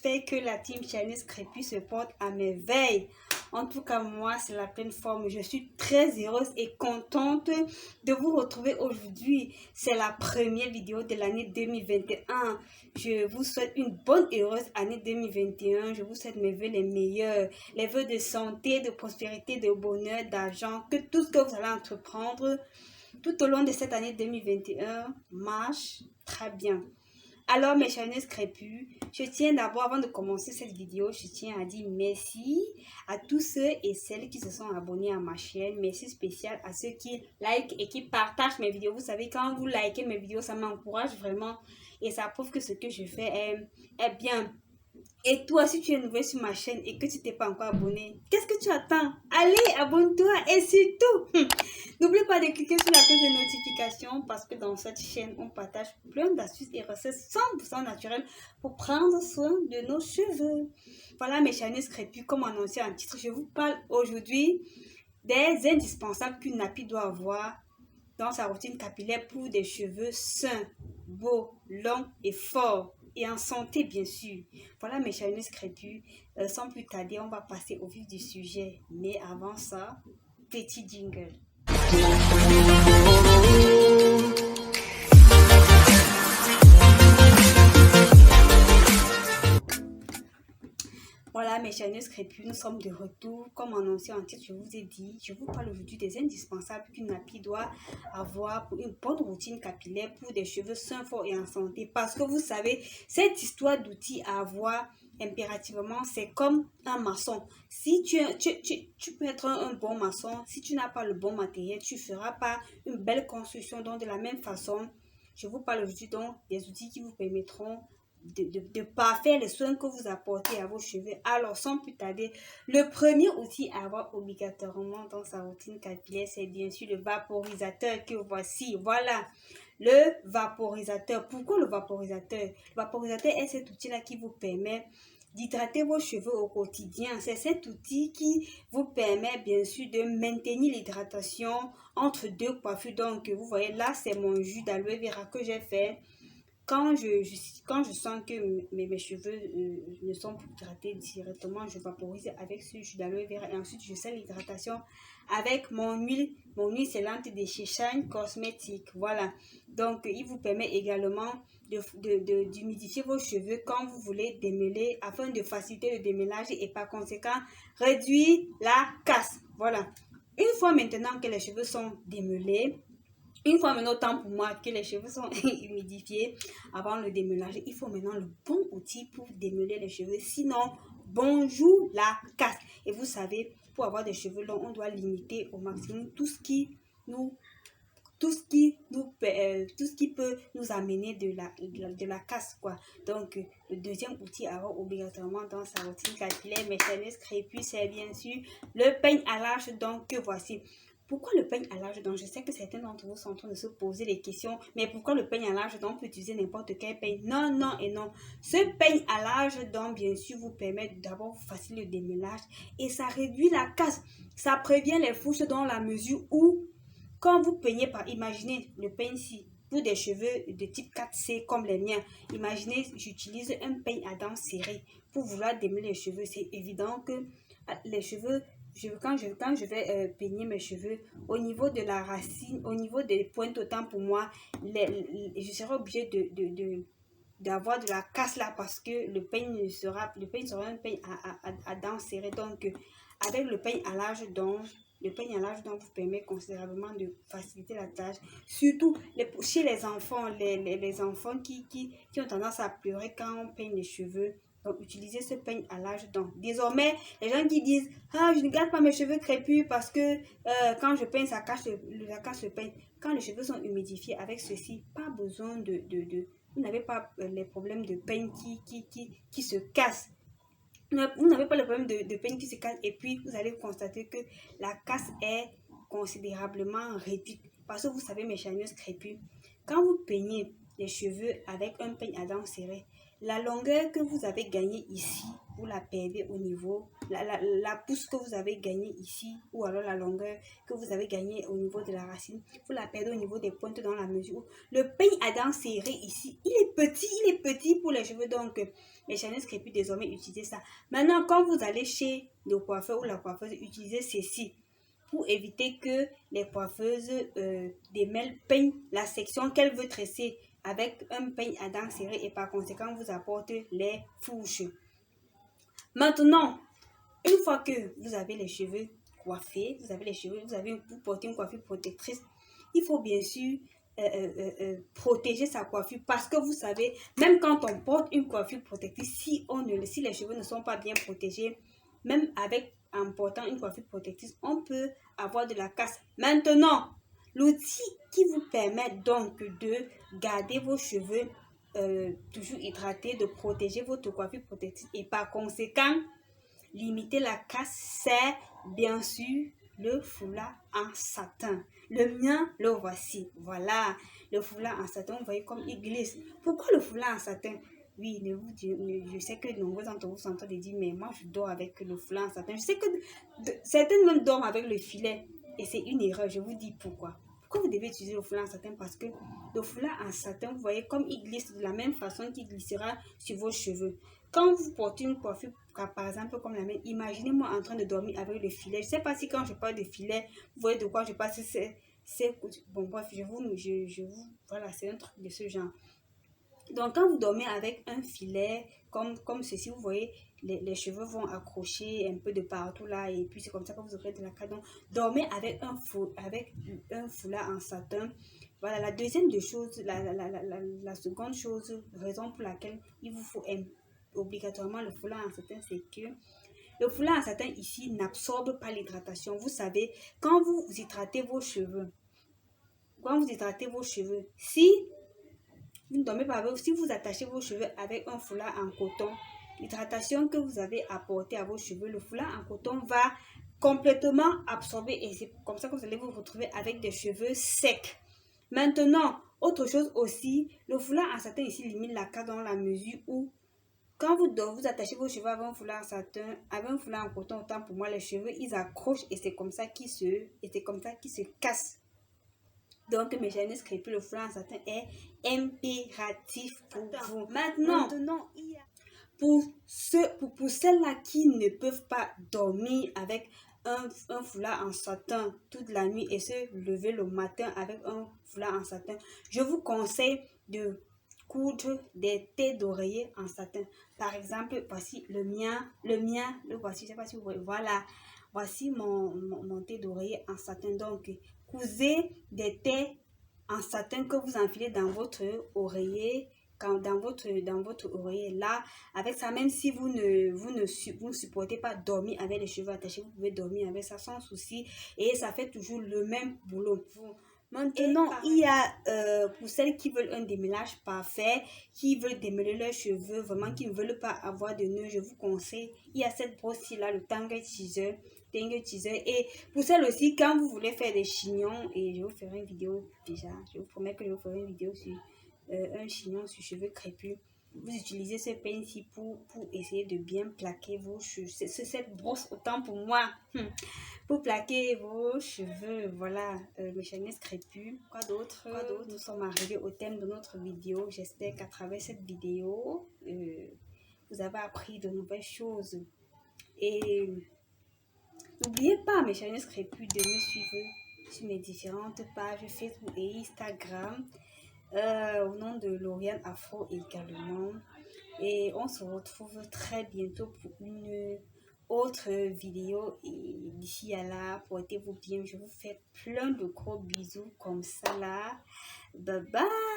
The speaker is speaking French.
j'espère que la team Shyness Crépus se porte à merveille. En tout cas, moi, c'est la pleine forme. Je suis très heureuse et contente de vous retrouver aujourd'hui. C'est la première vidéo de l'année 2021. Je vous souhaite une bonne et heureuse année 2021. Je vous souhaite mes vœux les meilleurs. Les vœux de santé, de prospérité, de bonheur, d'argent. Que tout ce que vous allez entreprendre tout au long de cette année 2021 marche très bien. Alors mes Shyness Crépus, je tiens d'abord, avant de commencer cette vidéo, je tiens à dire merci à tous ceux et celles qui se sont abonnés à ma chaîne. Merci spécial à ceux qui like et qui partagent mes vidéos. Vous savez, quand vous likez mes vidéos, ça m'encourage vraiment et ça prouve que ce que je fais est bien. Et toi, si tu es nouveau sur ma chaîne et que tu t'es pas encore abonné, qu'est-ce que tu attends? Allez, abonne-toi et surtout, n'oublie pas de cliquer sur la cloche de notification parce que dans cette chaîne, on partage plein d'astuces et recettes 100% naturelles pour prendre soin de nos cheveux. Voilà mes Shyness Crépus, comme annoncé en titre, je vous parle aujourd'hui des indispensables qu'une nappie doit avoir dans sa routine capillaire pour des cheveux sains, beaux, longs et forts. Et en santé, bien sûr. Voilà mes Shyness Crépus. Sans plus tarder, on va passer au vif du sujet. Mais avant ça, petit jingle. Voilà mes Shyness Crépus, nous sommes de retour. Comme annoncé en titre, je vous ai dit, je vous parle aujourd'hui des indispensables qu'une nappie doit avoir pour une bonne routine capillaire pour des cheveux sains, forts et en santé. Parce que vous savez, cette histoire d'outils à avoir impérativement, c'est comme un maçon. Si tu peux être un bon maçon, si tu n'as pas le bon matériel, tu ne feras pas une belle construction. Donc de la même façon, je vous parle aujourd'hui donc des outils qui vous permettront de parfaire les soins que vous apportez à vos cheveux. Alors, sans plus tarder, le premier outil à avoir obligatoirement dans sa routine capillaire, c'est bien sûr le vaporisateur que voici. Voilà, le vaporisateur. Pourquoi le vaporisateur? Le vaporisateur est cet outil-là qui vous permet d'hydrater vos cheveux au quotidien. C'est cet outil qui vous permet bien sûr de maintenir l'hydratation entre deux coiffures. Donc, vous voyez là, c'est mon jus d'aloe vera que j'ai fait. Quand je sens que mes cheveux ne sont plus hydratés directement, je vaporise avec ce jus d'aloe vera et ensuite je sers l'hydratation avec mon huile scellante de chez Shine Cosmetics. Voilà, donc il vous permet également d'humidifier vos cheveux quand vous voulez démêler afin de faciliter le démêlage et par conséquent réduire la casse. Voilà, une fois maintenant que les cheveux sont démêlés, une fois maintenant, temps pour moi que les cheveux sont humidifiés avant le démêlage, il faut maintenant le bon outil pour démêler les cheveux. Sinon, bonjour la casse. Et vous savez, pour avoir des cheveux longs, on doit limiter au maximum tout ce qui peut nous amener de la casse, quoi. Donc, le deuxième outil à avoir obligatoirement dans sa routine capillaire, mes Shyness Crépus, c'est bien sûr le peigne à l'âge, donc que voici. Pourquoi le peigne à l'âge? Donc, je sais que certains d'entre vous sont en train de se poser des questions, mais pourquoi le peigne à l'âge? Donc, on peut utiliser n'importe quel peigne. Non, non et non. Ce peigne à l'âge, donc, bien sûr, vous permet d'abord faciliter le démêlage et ça réduit la casse. Ça prévient les fourches dans la mesure où, quand vous peignez par, imaginez le peigne-ci, pour des cheveux de type 4C comme les miens, imaginez, j'utilise un peigne à dents serrées pour vouloir démêler les cheveux. C'est évident que les cheveux, quand je vais peigner mes cheveux, au niveau de la racine, au niveau des pointes, autant pour moi, je serai obligée d'avoir de la casse là parce que le peigne sera un peigne à dents serrées. Donc, avec le peigne à l'âge donc vous permet considérablement de faciliter la tâche. Surtout chez les enfants, les enfants qui ont tendance à pleurer quand on peigne les cheveux. Donc, utilisez ce peigne à l'âge donc. Désormais, les gens qui disent « Ah, je ne garde pas mes cheveux crépus parce que quand je peigne, ça cache le peigne. » Quand les cheveux sont humidifiés avec ceci, pas besoin vous n'avez pas les problèmes de peigne qui se cassent. Vous n'avez pas le problème de peigne qui se casse et puis vous allez constater que la casse est considérablement réduite. Parce que vous savez mes Shyness Crépus, quand vous peignez les cheveux avec un peigne à dents serrées, la longueur que vous avez gagnée ici vous la perdez au niveau, la pousse que vous avez gagnée ici, ou alors la longueur que vous avez gagnée au niveau de la racine, vous la perdez au niveau des pointes dans la mesure où le peigne à dents serré ici, il est petit pour les cheveux. Donc, les chaînes crépus désormais utilisez ça. Maintenant, quand vous allez chez le coiffeur ou la coiffeuse, utilisez ceci pour éviter que les coiffeuses démêlent peignent la section qu'elle veut tresser avec un peigne à dents serré et par conséquent vous apporte les fourches. Maintenant, une fois que vous avez les cheveux coiffés, vous portez une coiffure protectrice, il faut bien sûr protéger sa coiffure parce que vous savez, même quand on porte une coiffure protectrice, si les cheveux ne sont pas bien protégés, même en portant une coiffure protectrice, on peut avoir de la casse. Maintenant, l'outil qui vous permet donc de garder vos cheveux toujours hydratés, de protéger votre coiffure protectrice et par conséquent, limiter la casse, c'est bien sûr le foulard en satin. Le mien, le voici. Voilà, le foulard en satin, vous voyez comme il glisse. Pourquoi le foulard en satin? Oui, je sais que nombreux d'entre vous sont en train de dire, mais moi je dors avec le foulard en satin. Je sais que certaines même dorment avec le filet et c'est une erreur. Je vous dis pourquoi. Pourquoi vous devez utiliser le foulard en satin? Parce que le foulard en satin, vous voyez comme il glisse de la même façon qu'il glissera sur vos cheveux. Quand vous portez une coiffure, par exemple comme la mienne, imaginez-moi en train de dormir avec le filet. Je ne sais pas si quand je parle de filet, vous voyez de quoi je parle. Bon, bref, voilà, c'est un truc de ce genre. Donc, quand vous dormez avec un filet, comme ceci, vous voyez, les cheveux vont accrocher un peu de partout là, et puis c'est comme ça que vous aurez de la casse. Donc, dormez avec un foulard en satin. Voilà, la deuxième des choses, la seconde chose, raison pour laquelle il vous faut obligatoirement le foulard en satin, c'est que le foulard en satin ici n'absorbe pas l'hydratation. Vous savez, quand vous hydratez vos cheveux, si vous ne dormez pas avec, si vous attachez vos cheveux avec un foulard en coton, l'hydratation que vous avez apportée à vos cheveux, le foulard en coton va complètement absorber et c'est comme ça que vous allez vous retrouver avec des cheveux secs. Maintenant, autre chose aussi, le foulard en satin ici limite la casse dans la mesure où quand vous attachez vos cheveux avec un foulard en satin, avec un foulard en coton, autant pour moi les cheveux ils accrochent et c'est comme ça qu'ils se cassent. Donc, mes jeunes crépus, le foulard en satin est impératif pour vous. Maintenant, pour celles-là qui ne peuvent pas dormir avec un foulard en satin toute la nuit et se lever le matin avec un foulard en satin, je vous conseille de coudre des têtes d'oreiller en satin. Par exemple, voici le voici, je ne sais pas si vous voyez, voilà, voici mon thé d'oreiller en satin. Donc, cousez des thés en satin que vous enfilez dans votre oreiller, dans votre oreiller là. Avec ça, même si vous ne supportez pas dormir avec les cheveux attachés, vous pouvez dormir avec ça sans souci et ça fait toujours le même boulot. Maintenant, il y a pour celles qui veulent un démêlage parfait, qui veulent démêler leurs cheveux, vraiment qui ne veulent pas avoir de nœuds, je vous conseille, il y a cette brosse là, le Tangle Teaser. Et pour celles aussi, quand vous voulez faire des chignons, et je vous ferai une vidéo déjà, je vous promets que je vous ferai une vidéo sur un chignon sur cheveux crépus. Vous utilisez ce peigne-ci pour essayer de bien plaquer vos cheveux. C'est cette brosse autant pour moi. Pour plaquer vos cheveux, voilà, mes chaînes crépus. Quoi d'autre? Nous sommes arrivés au thème de notre vidéo. J'espère qu'à travers cette vidéo, vous avez appris de nouvelles choses. Et n'oubliez pas, mes chaînes crépus, de me suivre sur mes différentes pages Facebook et Instagram. Au nom de Lauriane Afro également. Et on se retrouve très bientôt pour une autre vidéo. Et d'ici à là, portez-vous bien. Je vous fais plein de gros bisous comme ça là. Bye bye.